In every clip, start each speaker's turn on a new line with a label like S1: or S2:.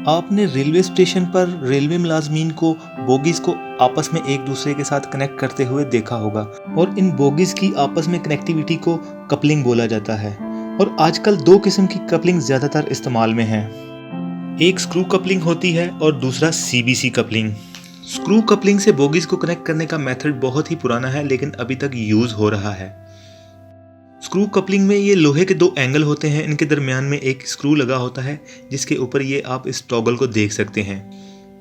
S1: आपने railway station पर railway मुलाजमीन को बोगीज को आपस में एक दूसरे के साथ कनेक्ट करते हुए देखा होगा और इन बोगीज की आपस में कनेक्टिविटी को कपलिंग बोला जाता है। और आजकल दो किस्म की कपलिंग ज़्यादातर इस्तेमाल में है। एक स्क्रू कपलिंग होती है और दूसरा सीबीसी कपलिंग। स्क्रू कपलिंग से बोगीज को कनेक्ट करने का मेथड बहुत ही पुराना है लेकिन अभी तक यूज़ हो रहा है। स्क्रू कपलिंग में ये लोहे के दो एंगल होते हैं, इनके दरमियान में एक स्क्रू लगा होता है जिसके ऊपर ये आप इस टॉगल को देख सकते हैं।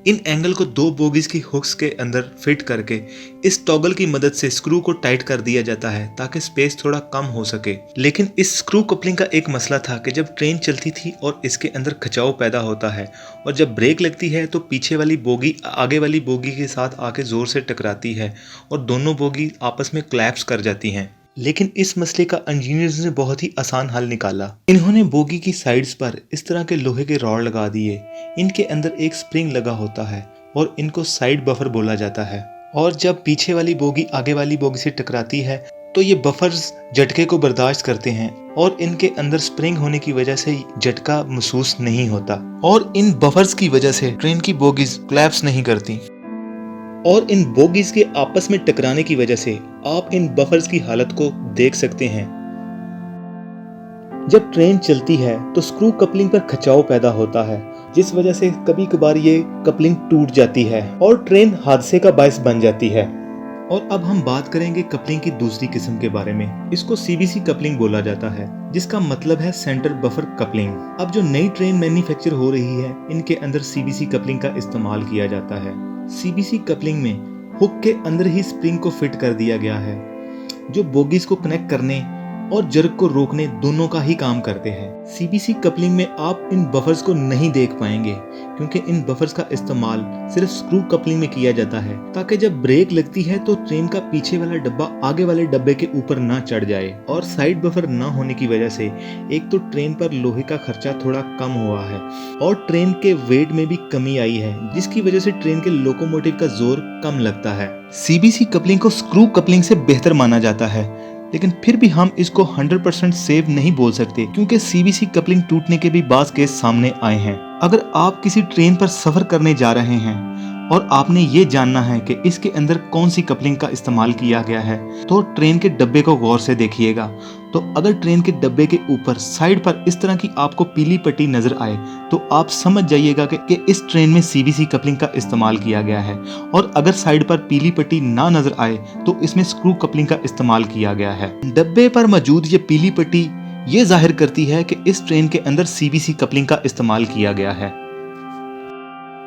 S1: इन एंगल को दो बोगीज की हुक्स के अंदर फिट करके इस टॉगल की मदद से स्क्रू को टाइट कर दिया जाता है ताकि स्पेस थोड़ा कम हो सके। लेकिन इस स्क्रू कपलिंग का एक मसला था कि जब ट्रेन चलती थी और इसके अंदर खिंचाव पैदा होता है और जब ब्रेक लगती है तो पीछे वाली बोगी आगे वाली बोगी के साथ आके जोर से टकराती है और दोनों बोगी आपस में क्लैप्स कर जाती हैं। लेकिन इस मसले का इंजीनियर्स ने बहुत ही आसान हल निकाला। इन्होंने बोगी की साइड्स पर इस तरह के लोहे के रॉड लगा दिए। इनके अंदर एक स्प्रिंग लगा होता है और इनको साइड बफर बोला जाता है। और जब पीछे वाली बोगी आगे वाली बोगी से टकराती है तो ये बफर्स झटके को बर्दाश्त करते हैं और इनके अंदर स्प्रिंग होने की वजह से झटका महसूस नहीं होता और इन बफर्स की वजह से ट्रेन की बोगीज क्लैप्स नहीं करती। और इन बोगीज के आपस में टकराने की वजह से आप इन बफर्स की हालत को देख सकते हैं। जब ट्रेन चलती है तो स्क्रू कपलिंग पर खिंचाव पैदा होता है जिस वजह से कभी कभार ये कपलिंग टूट जाती है और ट्रेन हादसे का बायस बन जाती है। और अब हम बात करेंगे कपलिंग की दूसरी किस्म के बारे में। इसको सीबीसी कपलिंग बोला जाता है जिसका मतलब है सेंटर बफर कपलिंग। अब जो नई ट्रेन मैन्युफैक्चर हो रही है इनके अंदर सीबीसी कपलिंग का इस्तेमाल किया जाता है। सीबीसी कपलिंग में हुक के अंदर ही स्प्रिंग को फिट कर दिया गया है जो बोगीज को कनेक्ट करने और जर्क को रोकने दोनों का ही काम करते हैं। सीबीसी कपलिंग में आप इन बफर्स को नहीं देख पाएंगे क्योंकि इन बफर्स का इस्तेमाल सिर्फ स्क्रू कपलिंग में किया जाता है ताकि जब ब्रेक लगती है तो ट्रेन का पीछे वाला डब्बा आगे वाले डब्बे के ऊपर ना चढ़ जाए। और साइड बफर ना होने की वजह से एक तो ट्रेन पर लोहे का खर्चा थोड़ा कम हुआ है और ट्रेन के वेट में भी कमी आई है जिसकी वजह से ट्रेन के लोकोमोटिव का जोर कम लगता है। सीबीसी कपलिंग को स्क्रू कपलिंग से बेहतर माना जाता है लेकिन फिर भी हम इसको 100% सेफ नहीं बोल सकते क्योंकि सीबीसी कपलिंग टूटने के भी बाज़ केस सामने आए हैं। अगर आप किसी ट्रेन पर सफर करने जा रहे हैं और आपने ये जानना है कि इसके अंदर कौन सी कपलिंग का इस्तेमाल किया गया है तो ट्रेन के डब्बे को गौर से देखिएगा। तो अगर ट्रेन के डब्बे के ऊपर साइड पर इस तरह की आपको पीली पट्टी नजर आए तो आप समझ जाइएगा कि इस ट्रेन में सीबीसी कपलिंग का इस्तेमाल किया गया है। और अगर साइड पर पीली पट्टी ना नजर आए तो इसमें स्क्रू कपलिंग का इस्तेमाल किया गया है। डब्बे पर मौजूद ये पीली पट्टी ये जाहिर करती है कि इस ट्रेन के अंदर सीबीसी कपलिंग का इस्तेमाल किया गया है।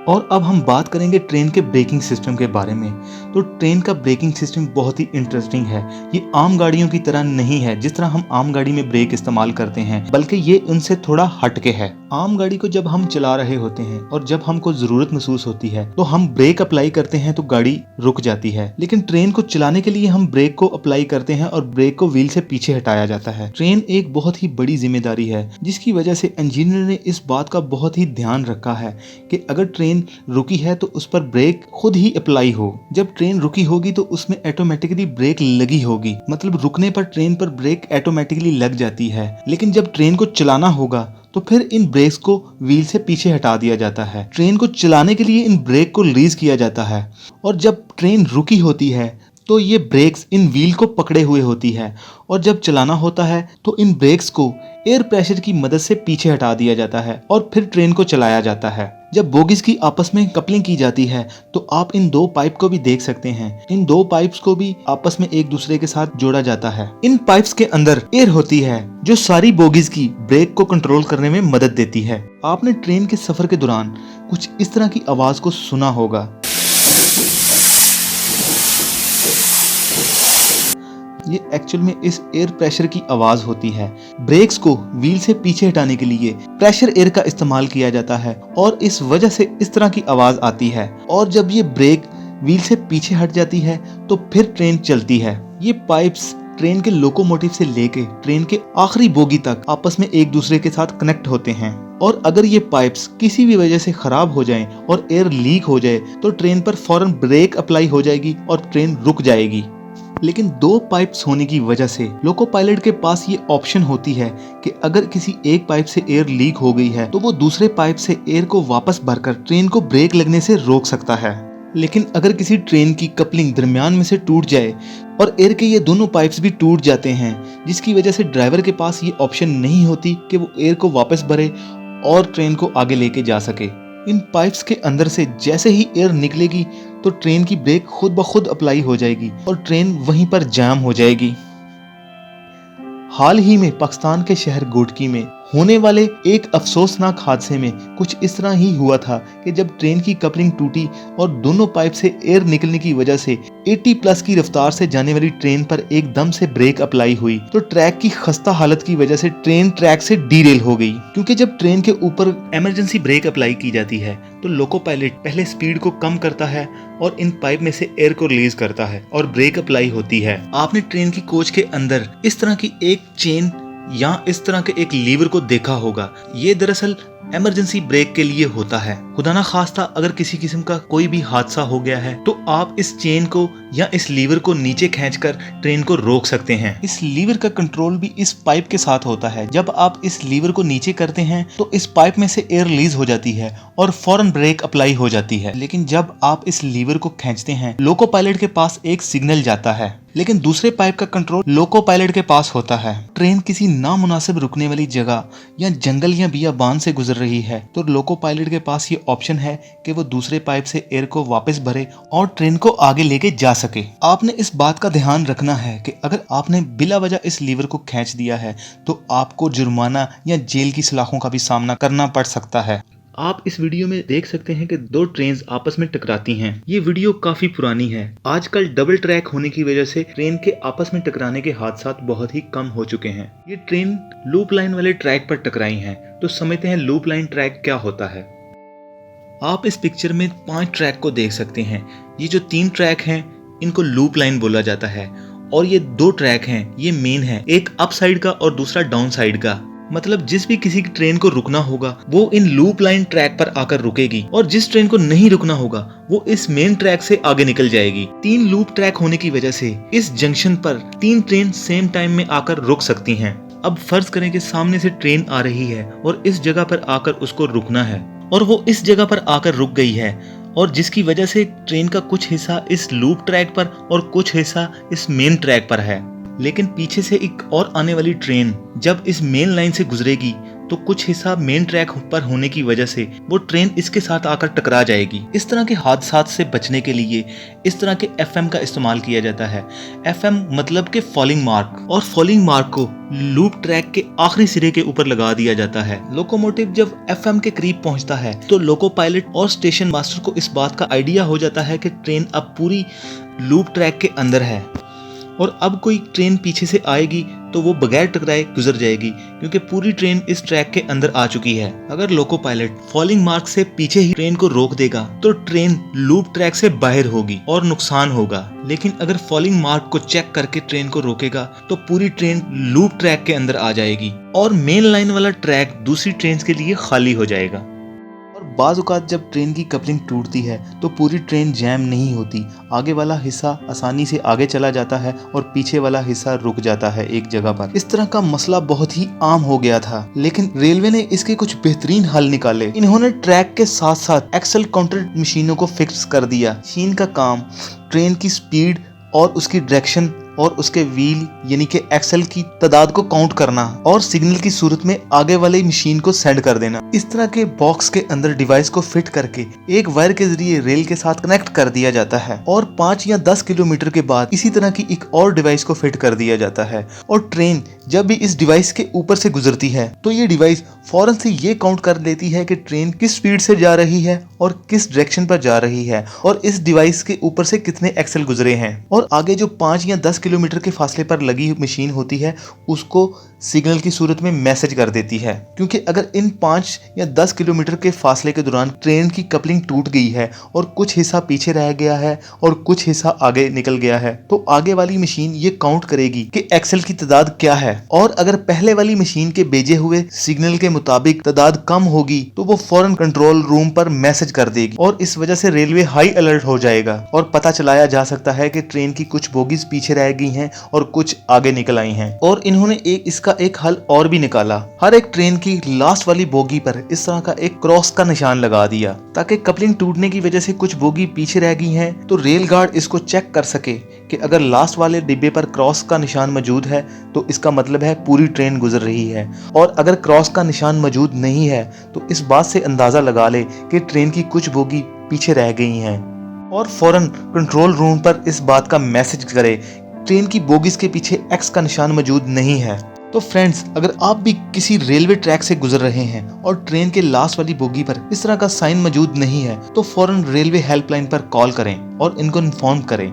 S1: और अब हम बात करेंगे ट्रेन के ब्रेकिंग सिस्टम के बारे में। तो ट्रेन का ब्रेकिंग सिस्टम बहुत ही इंटरेस्टिंग है। ये आम गाड़ियों की तरह नहीं है जिस तरह हम आम गाड़ी में ब्रेक इस्तेमाल करते हैं, बल्कि ये उनसे थोड़ा हटके है। आम गाड़ी को जब हम चला रहे होते हैं और जब हमको जरूरत महसूस होती है तो हम ब्रेक अप्लाई करते हैं तो गाड़ी रुक जाती है। लेकिन ट्रेन को चलाने के लिए हम ब्रेक को अप्लाई करते हैं और ब्रेक को व्हील से पीछे हटाया जाता है। ट्रेन एक बहुत ही बड़ी जिम्मेदारी है जिसकी वजह से इंजीनियर ने इस बात का बहुत ही ध्यान रखा है कि अगर ट्रेन रुकी है तो उस पर ब्रेक खुद ही अप्लाई हो। जब ट्रेन रुकी होगी तो उसमें ऑटोमेटिकली ब्रेक लगी होगी, मतलब रुकने पर ट्रेन पर ब्रेक ऑटोमेटिकली लग जाती है। लेकिन जब ट्रेन को चलाना होगा तो फिर इन ब्रेक्स को व्हील से पीछे हटा दिया जाता है। ट्रेन को चलाने के लिए इन ब्रेक को रिलीज किया जाता है और जब ट्रेन रुकी होती है तो ये ब्रेक्स इन व्हील को पकड़े हुए होती है और जब चलाना होता है तो इन ब्रेक्स को एयर प्रेशर की मदद से पीछे हटा दिया जाता है और फिर ट्रेन को चलाया जाता है। जब बोगीज की आपस में कपलिंग की जाती है तो आप इन दो पाइप को भी देख सकते हैं। इन दो पाइप्स को भी आपस में एक दूसरे के साथ जोड़ा जाता है। इन पाइप्स के अंदर एयर होती है जो सारी बोगीज की ब्रेक को कंट्रोल करने में मदद देती है। आपने ट्रेन के सफर के दौरान कुछ इस तरह की आवाज को सुना होगा। ये एक्चुअल में इस एयर प्रेशर की आवाज होती है। ब्रेक्स को व्हील से पीछे हटाने के लिए प्रेशर एयर का इस्तेमाल किया जाता है और इस वजह से इस तरह की आवाज आती है। और जब ये ब्रेक व्हील से पीछे हट जाती है तो फिर ट्रेन चलती है। ये पाइप्स ट्रेन के लोकोमोटिव से लेके ट्रेन के आखिरी बोगी तक आपस में एक दूसरे के साथ कनेक्ट होते हैं। और अगर ये पाइप्स किसी भी वजह से खराब हो जाएं और एयर लीक हो जाए तो ट्रेन पर फौरन ब्रेक अप्लाई हो जाएगी और ट्रेन रुक जाएगी। लेकिन 2 पाइप्स होने की वजह से लोको पायलट के पास ये ऑप्शन होती है कि अगर किसी एक पाइप से एयर लीक हो गई है तो वो दूसरे पाइप से एयर को वापस भरकर ट्रेन को ब्रेक लगने से रोक सकता है। लेकिन अगर किसी ट्रेन की कपलिंग दरमियान में से टूट जाए और एयर के ये दोनों पाइप्स भी टूट जाते हैं, जिसकी वजह से ड्राइवर के पास ये ऑप्शन नहीं होती कि वो एयर को वापस भरे और ट्रेन को आगे लेके जा सके। इन पाइप्स के अंदर से जैसे ही एयर निकलेगी तो ट्रेन की ब्रेक खुद ब खुद अप्लाई हो जाएगी और ट्रेन वहीं पर जाम हो जाएगी। हाल ही में पाकिस्तान के शहर गोटकी में होने वाले एक अफसोसनाक हादसे में कुछ इस तरह ही हुआ था कि जब ट्रेन की कपलिंग टूटी और दोनों पाइप से एयर निकलने की वजह से 80 प्लस की रफ्तार से जाने वाली ट्रेन पर एकदम से ब्रेक अप्लाई हुई तो ट्रैक की खस्ता हालत की वजह से ट्रेन ट्रैक से डीरेल हो गई। क्योंकि जब ट्रेन के ऊपर इमरजेंसी ब्रेक अप्लाई की जाती है तो लोको पायलट पहले स्पीड को कम करता है और इन पाइप में से एयर को रिलीज करता है और ब्रेक अप्लाई होती है। आपने ट्रेन की कोच के अंदर इस तरह की एक चेन या इस तरह के एक लीवर को देखा होगा। ये दरअसल इमरजेंसी ब्रेक के लिए होता है। खुदा ना खास्ता अगर किसी किस्म का कोई भी हादसा हो गया है तो आप इस चेन को या इस लीवर को नीचे खींचकर ट्रेन को रोक सकते हैं। इस लीवर का कंट्रोल भी इस पाइप के साथ होता है। जब आप इस लीवर को नीचे करते हैं तो इस पाइप में से एयर रिलीज हो जाती है और फौरन ब्रेक अप्लाई हो जाती है। लेकिन जब आप इस लीवर को खींचते हैं लोको पायलट के पास एक सिग्नल जाता है, लेकिन दूसरे पाइप का कंट्रोल लोको पायलट के पास होता है। ट्रेन किसी नामुनासिब रुकने वाली जगह या जंगल या बियाबान से गुजर रही है तो लोको पायलट के पास ये ऑप्शन है कि वो दूसरे पाइप से एयर को वापस भरे और ट्रेन को आगे लेके जा सके। आपने इस बात का ध्यान रखना है कि अगर आपने बिला वजह इस लीवर को खींच दिया है तो आपको जुर्माना या जेल की सलाखों का भी सामना करना पड़ सकता है। आप इस वीडियो में देख सकते हैं कि 2 ट्रेन्स आपस में टकराती हैं। ये वीडियो काफी पुरानी है। आजकल डबल ट्रैक होने की वजह से ट्रेन के आपस में टकराने के हादसात बहुत ही कम हो चुके हैं। ये ट्रेन लूप लाइन वाले ट्रैक पर टकराई हैं। तो समझते हैं लूप लाइन ट्रैक क्या होता है। आप इस पिक्चर में 5 ट्रैक को देख सकते हैं। ये जो 3 ट्रैक हैं इनको लूप लाइन बोला जाता है और ये 2 ट्रैक हैं ये मेन है, एक अप साइड का और दूसरा डाउन साइड का। मतलब जिस भी किसी ट्रेन को रुकना होगा वो इन लूप लाइन ट्रैक पर आकर रुकेगी और जिस ट्रेन को नहीं रुकना होगा वो इस मेन ट्रैक से आगे निकल जाएगी। 3 लूप ट्रैक होने की वजह से इस जंक्शन पर 3 ट्रेन सेम टाइम में आकर रुक सकती हैं। अब फर्ज करें कि सामने से ट्रेन आ रही है और इस जगह पर आकर उसको रुकना है और वो इस जगह पर आकर रुक गई है और जिसकी वजह से ट्रेन का कुछ हिस्सा इस लूप ट्रैक पर और कुछ हिस्सा इस मेन ट्रैक पर है। लेकिन पीछे से एक और आने वाली ट्रेन जब इस मेन लाइन से गुजरेगी तो कुछ हिस्सा मेन ट्रैक पर होने की वजह से वो ट्रेन इसके साथ आकर टकरा जाएगी। इस तरह के हादसात से बचने के लिए इस तरह के FM का इस्तेमाल किया जाता है। FM मतलब के फॉलिंग मार्क, और फॉलिंग मार्क को लूप ट्रैक के आखिरी सिरे के ऊपर लगा दिया जाता है। लोकोमोटिव जब FM के करीब पहुंचता है तो लोको पायलट और स्टेशन मास्टर को इस बात का आइडिया हो जाता है कि ट्रेन अब पूरी लूप ट्रैक के अंदर है और अब कोई ट्रेन पीछे से आएगी तो वो बगैर टकराए गुजर जाएगी क्योंकि पूरी ट्रेन इस ट्रैक के अंदर आ चुकी है। अगर लोको पायलट फॉलिंग मार्क से पीछे ही ट्रेन को रोक देगा तो ट्रेन लूप ट्रैक से बाहर होगी और नुकसान होगा। लेकिन अगर फॉलिंग मार्क को चेक करके ट्रेन को रोकेगा तो पूरी ट्रेन लूप ट्रैक के अंदर आ जाएगी और मेन लाइन वाला ट्रैक दूसरी ट्रेन के लिए खाली हो जाएगा। बाज़ औक़ात जब ट्रेन की कपलिंग टूटती है तो पूरी ट्रेन जैम नहीं होती, आगे वाला हिस्सा आसानी से आगे चला जाता है और पीछे वाला हिस्सा रुक जाता है एक जगह पर। इस तरह का मसला बहुत ही आम हो गया था, लेकिन रेलवे ने इसके कुछ बेहतरीन हल निकाले। इन्होंने ट्रैक के साथ साथ एक्सल काउंटर मशीनों को फिक्स कर दिया। मशीन का काम ट्रेन की स्पीड और उसकी डायरेक्शन और उसके व्हील यानी कि एक्सल की तादाद को काउंट करना और सिग्नल की सूरत में आगे वाली मशीन को सेंड कर देना। इस तरह के बॉक्स के अंदर डिवाइस को फिट करके एक वायर के जरिए रेल के साथ कनेक्ट कर दिया जाता है और 5 या 10 किलोमीटर के बाद इसी तरह की एक और डिवाइस को फिट कर दिया जाता है और ट्रेन जब भी इस डिवाइस के ऊपर से गुजरती है तो ये डिवाइस फौरन से ये काउंट कर लेती है कि ट्रेन किस स्पीड से जा रही है और किस डायरेक्शन पर जा रही है और इस डिवाइस के ऊपर से कितने एक्सल गुजरे हैं और आगे जो 5 या 10 किलोमीटर के फासले पर लगी मशीन होती है उसको सिग्नल की सूरत में मैसेज कर देती है। क्योंकि अगर इन 5 या 10 किलोमीटर के फासले के दौरान ट्रेन की कपलिंग टूट गई है और कुछ हिस्सा पीछे रह गया है और कुछ हिस्सा आगे निकल गया है तो आगे वाली मशीन ये काउंट करेगी कि एक्सल की तादाद क्या है और अगर पहले वाली मशीन के भेजे हुए सिग्नल के मुताबिक तादाद कम होगी तो वो फौरन कंट्रोल रूम पर मैसेज कर देगी और इस वजह से रेलवे हाई अलर्ट हो जाएगा और पता चलाया जा सकता है कि ट्रेन की कुछ बोगीज पीछे रह रह गई हैं और कुछ आगे निकल आई हैं। और इन्होंने इसका एक हल और भी निकाला। हर एक ट्रेन की लास्ट वाली बोगी पर इस तरह का एक क्रॉस का निशान लगा दिया, ताकि कपलिंग टूटने की वजह से कुछ बोगी पीछे रह गई हैं तो रेल गार्ड इसको चेक कर सके कि अगर लास्ट वाले डिब्बे पर क्रॉस का निशान मौजूद है तो इसका मतलब है पूरी ट्रेन गुजर रही है, और अगर क्रॉस का निशान मौजूद नहीं है तो इस बात से अंदाजा लगा ले कि ट्रेन की कुछ बोगी पीछे रह गई हैं, और फौरन कंट्रोल रूम पर इस बात का मैसेज करे ट्रेन की बोगीज के पीछे एक्स का निशान मौजूद नहीं है। तो फ्रेंड्स, अगर आप भी किसी रेलवे ट्रैक से गुजर रहे हैं और ट्रेन के लास्ट वाली बोगी पर इस तरह का साइन मौजूद नहीं है तो फौरन रेलवे हेल्पलाइन पर कॉल करें और इनको इन्फॉर्म करें।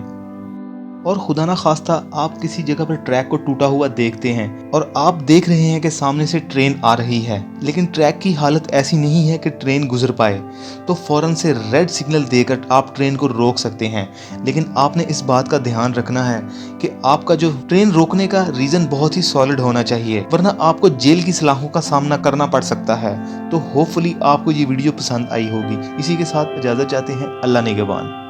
S1: और खुदा ना खास्ता आप किसी जगह पर ट्रैक को टूटा हुआ देखते हैं और आप देख रहे हैं कि सामने से ट्रेन आ रही है, लेकिन ट्रैक की हालत ऐसी नहीं है कि ट्रेन गुजर पाए, तो फौरन से रेड सिग्नल देकर आप ट्रेन को रोक सकते हैं। लेकिन आपने इस बात का ध्यान रखना है कि आपका जो ट्रेन रोकने का रीज़न बहुत ही सॉलिड होना चाहिए, वरना आपको जेल की सलाखों का सामना करना पड़ सकता है। तो होपफुली आपको ये वीडियो पसंद आई होगी। इसी के साथ इजाज़त चाहते हैं। अल्लाह निगहबान।